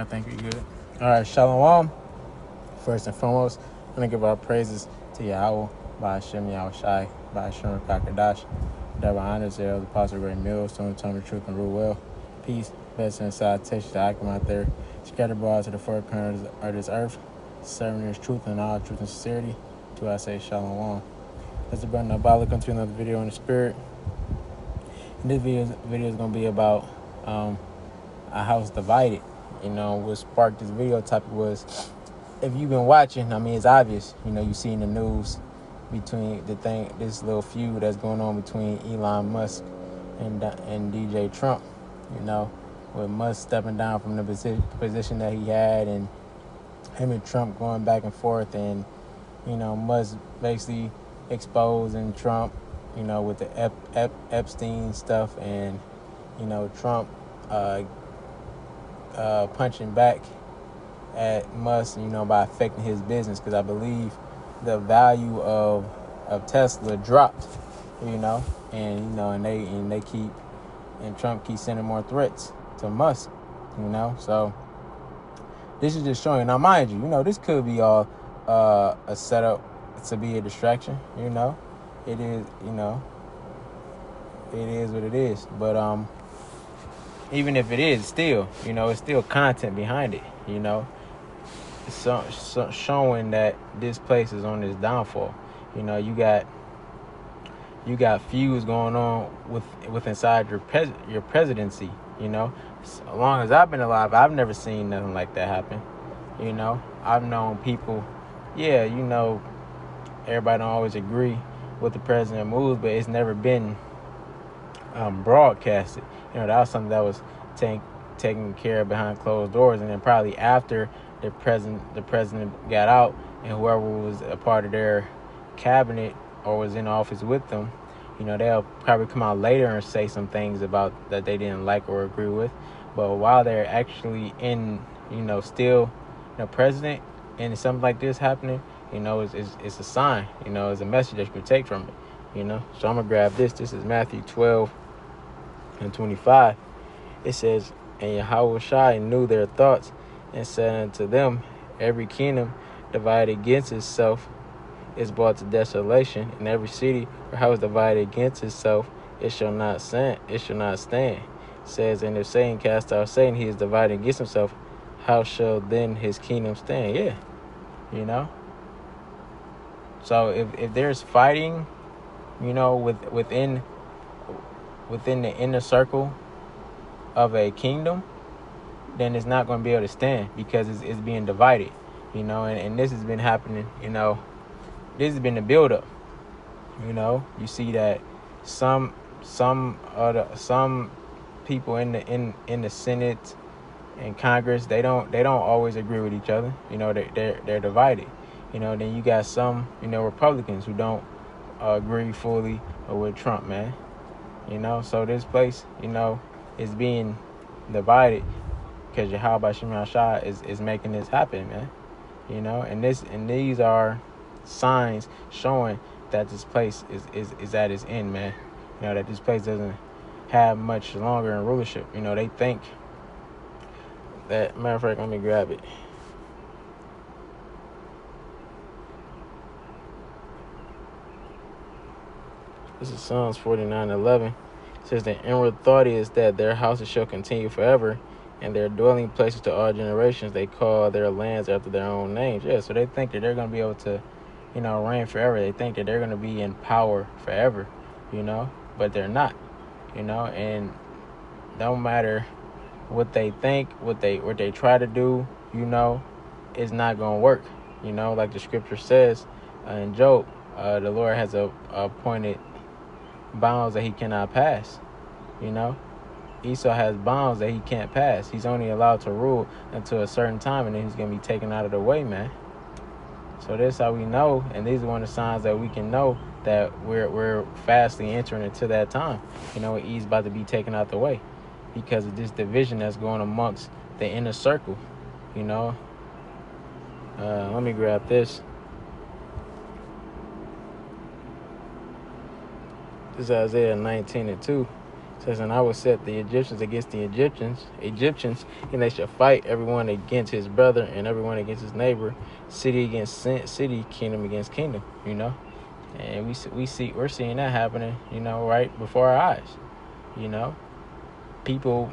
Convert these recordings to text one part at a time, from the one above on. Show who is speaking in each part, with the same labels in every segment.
Speaker 1: I think we good. All right, Shalom. First and foremost, I'm going to give our praises to Yahweh, by Hashem Yahushai, by Hashem Kakadash, Double honors there, the Apostle Great Mills, Tony Tony Truth and Rule Well. Peace, blessing, and salutation to Akim out there, scattered abroad to the four corners of this earth, serving His truth and all truth and sincerity. To I say Shalom. That's the brother Nabala come to another video in the spirit. And this video is going to be about a house divided. You know, what sparked this video topic was, if you've been watching, I mean, it's obvious. You know, you see in the news between this little feud that's going on between Elon Musk and DJ Trump. You know, with Musk stepping down from the position that he had, and him and Trump going back and forth, and you know, Musk basically exposing Trump. You know, with the Epstein stuff, and you know, Trump punching back at Musk, you know, by affecting his business, because I believe the value of Tesla dropped, you know, and Trump keeps sending more threats to Musk, you know. So this is just showing. Now, mind you, you know, this could be all a setup to be a distraction, you know. It is, you know, it is what it is. But even if it is, still, you know, it's still content behind it, you know. So showing that this place is on its downfall. You know, you got feuds going on with inside your presidency. You know, as long as I've been alive, I've never seen nothing like that happen. You know, I've known people. Yeah, you know, everybody don't always agree with the president moves, but it's never been broadcasted. You know, that was something that was taken care of behind closed doors, and then probably after the president got out, and whoever was a part of their cabinet or was in office with them, you know, they'll probably come out later and say some things about that they didn't like or agree with. But while they're actually in, you know, still, you know, president, and something like this happening, you know, it's a sign, you know, it's a message that you can take from it, you know. So I'm gonna grab this. This is Matthew 12:25. It says, "And Yahushua knew their thoughts, and said unto them, every kingdom divided against itself is brought to desolation, and every city or house divided against itself, it shall not stand. It says, and if Satan cast out Satan, he is divided against himself. How shall then his kingdom stand?" Yeah, you know. So if there's fighting, you know, within the inner circle of a kingdom, then it's not going to be able to stand, because it's being divided, you know. And this has been happening, you know. This has been the buildup, you know. You see that some people in the Senate and Congress, they don't always agree with each other, you know. They're divided, you know. Then you got some, you know, Republicans who don't agree fully with Trump, man, you know. So this place, you know, is being divided because Yahweh Shema Shah is making this happen, man, you know. And these are signs showing that this place is at its end, man. You know, that this place doesn't have much longer in rulership. You know, they think that, matter of fact, let me grab it. This is Psalms 49:11. It says, "The inward thought is that their houses shall continue forever, and their dwelling places to all generations. They call their lands after their own names." Yeah, so they think that they're going to be able to, you know, reign forever. They think that they're going to be in power forever, you know, but they're not, you know. And no matter what they think, what they try to do, you know, it's not going to work, you know. Like the scripture says in Job, the Lord has appointed bounds that he cannot pass, you know. Esau has bounds that he can't pass. He's only allowed to rule until a certain time, and then he's going to be taken out of the way, man. So that's how we know, and these are one of the signs that we can know that we're fastly entering into that time. You know, he's about to be taken out the way because of this division that's going amongst the inner circle, you know. Let me grab this. This is Isaiah 19:2. It says, and I will set the Egyptians against the Egyptians, and they shall fight everyone against his brother and everyone against his neighbor, city against city, kingdom against kingdom. And we're seeing that happening, right before our eyes. People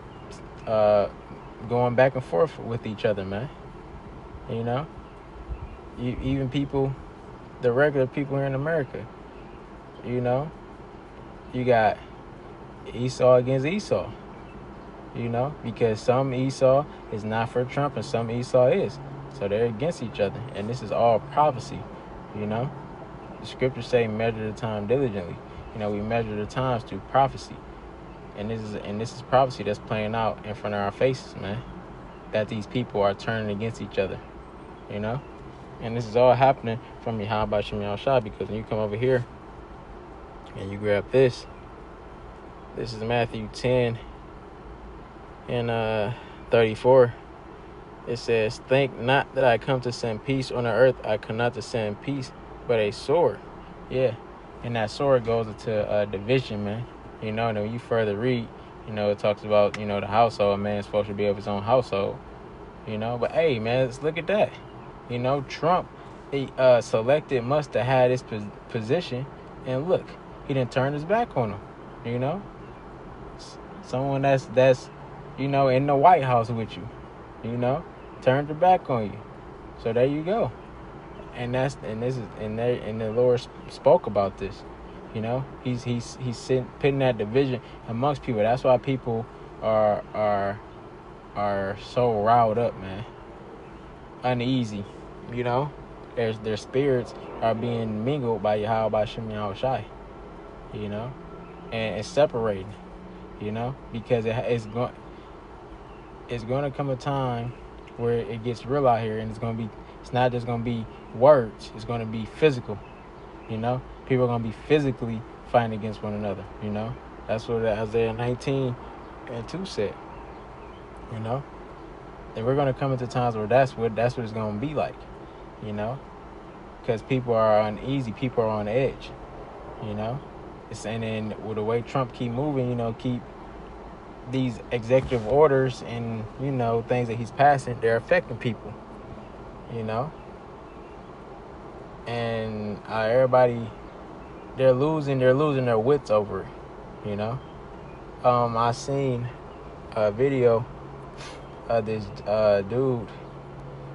Speaker 1: going back and forth with each other, man. Even people, the regular people here in America. You got Esau against Esau. Because some Esau is not for Trump and some Esau is. So they're against each other. And this is all prophecy. The scriptures say measure the time diligently. We measure the times through prophecy. And this is prophecy that's playing out in front of our faces, man. That these people are turning against each other. And this is all happening from Yahweh Shem Yahushua, because when you come over here and you grab this is Matthew 10 and 34. It says, think not that I come to send peace on the earth. I come not to send peace, but a sword. Yeah. And that sword goes into division, man. And when you further read, it talks about, the household. A man's supposed to be of his own household. But hey, man, let's look at that. Trump, he selected must have had his position, and look, he didn't turn his back on him. Someone that's in the White House with you, turned their back on you. So there you go. And the Lord spoke about this. He's putting that division amongst people. That's why people are so riled up, man. Uneasy. Their spirits are being mingled by Yahweh Shem Yahushai. And it's separating. Because it's going to come a time where it gets real out here, and it's not just going to be words. It's going to be physical. People are going to be physically fighting against one another. That's what Isaiah 19:2 said. And we're going to come into times where that's what it's going to be like. Because people are uneasy, people are on edge. And then with the way Trump keep moving, keep these executive orders and things that he's passing, they're affecting people. And everybody, they're losing their wits over it. I seen a video of this dude.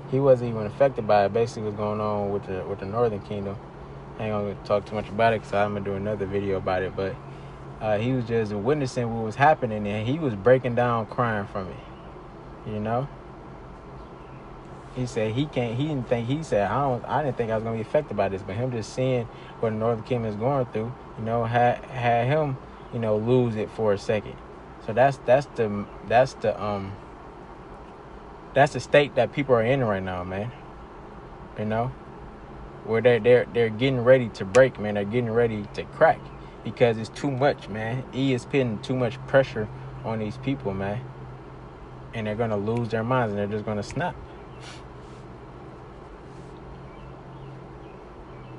Speaker 1: He wasn't even affected by it. Basically, what's going on with the Northern Kingdom. I ain't gonna talk too much about it because I'm gonna do another video about it. But he was just witnessing what was happening, and he was breaking down, crying from it. He said he didn't think. He said I didn't think I was gonna be affected by this, but him just seeing what the Northern Kingdom is going through, had him, lose it for a second. So that's the state that people are in right now, man. Where they're getting ready to break, man. They're getting ready to crack because it's too much, man. He is putting too much pressure on these people, man. And they're gonna lose their minds, and they're just gonna snap.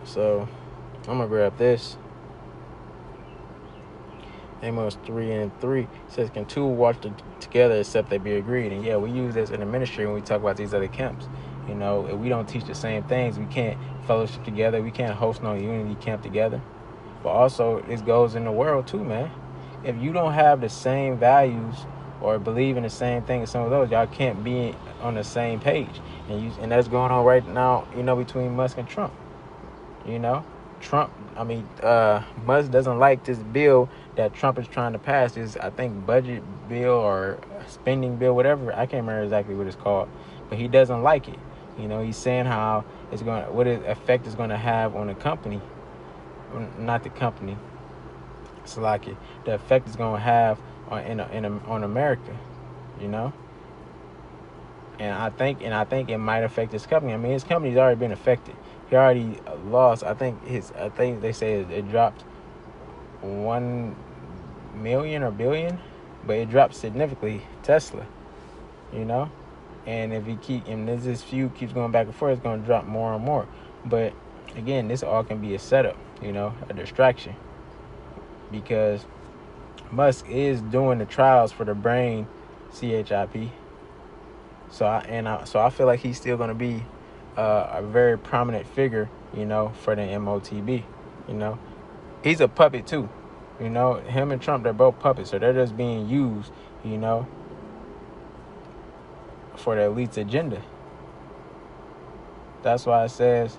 Speaker 1: So I'm gonna grab this. Amos 3:3 says, "Can two walk together except they be agreed?" And yeah, we use this in the ministry when we talk about these other camps. If we don't teach the same things, we can't fellowship together. We can't host no unity camp together. But also, this goes in the world too, man. If you don't have the same values or believe in the same thing as some of those, y'all can't be on the same page. And that's going on right now, between Musk and Trump. Musk doesn't like this bill that Trump is trying to pass. This, I think, budget bill or spending bill, whatever. I can't remember exactly what it's called, but he doesn't like it. He's saying how what effect it's going to have on the company, not the company. It's like the effect it's going to have on America, And I think it might affect his company. His company's already been affected. He already lost. I think they say it dropped 1 million or billion, but it dropped significantly. Tesla, and if this feud keeps going back and forth, it's going to drop more and more. But again, this all can be a setup, a distraction, because Musk is doing the trials for the brain CHIP. So I feel like he's still going to be a very prominent figure, for the MOTB. He's a puppet too. Him and Trump, they're both puppets, so they're just being used, for the elite's agenda. That's why it says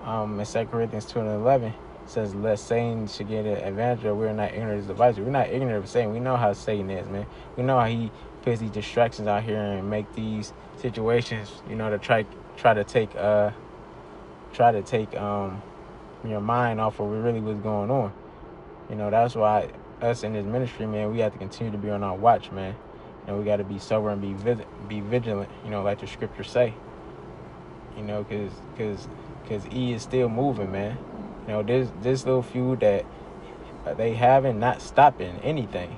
Speaker 1: in 2 Corinthians 2:11, it says, lest Satan should get an advantage of, we're not ignorant of his devices. We're not ignorant of Satan. We know how Satan is, man. We know how he puts these distractions out here and make these situations, to try to take your mind off of what really was going on. That's why us in this ministry, man, we have to continue to be on our watch, man. And we got to be sober and be vigilant, like the scriptures say. Because E is still moving, man. This little feud that they having not stopping anything.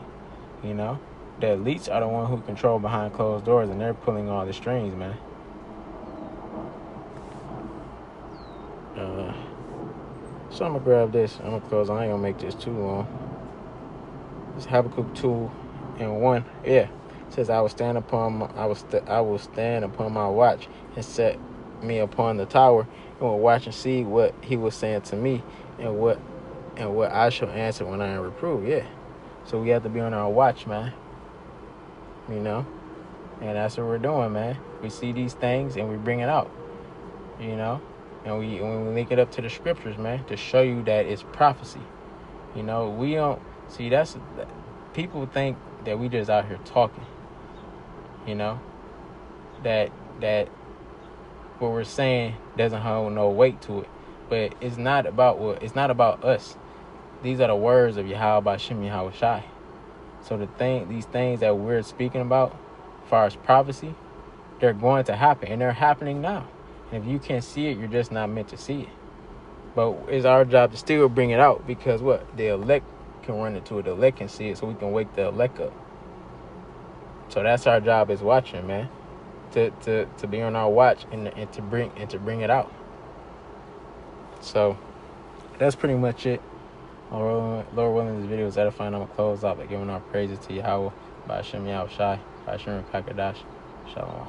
Speaker 1: The elites are the one who control behind closed doors, and they're pulling all the strings, man. So I'm gonna grab this. I'm gonna close. I ain't gonna make this too long. It's Habakkuk 2:1. Yeah, it says, I will stand upon my watch and set me upon the tower, and will watch and see what he was saying to me, and what I shall answer when I am reproved. Yeah, so we have to be on our watch, man. And that's what we're doing, man. We see these things and we bring it out, and we link it up to the scriptures, man, to show you that it's prophecy. We don't see, that's people think that we just out here talking, that what we're saying doesn't hold no weight to it. But it's not about us. These are the words of Yahweh Shem Yahweh Shai. So these things that we're speaking about, as far as prophecy, they're going to happen, and they're happening now. And if you can't see it, you're just not meant to see it. But it's our job to still bring it out, because the elect can run into it. The elect can see it, so we can wake the elect up. So that's our job as watching, man. To be on our watch and to bring it out. So that's pretty much it. Lord willing, this video is edifying. I'm gonna close out by giving our praises to Yahweh by Hashem Yahweh Shai, by Hashem Kakadash. Shalom.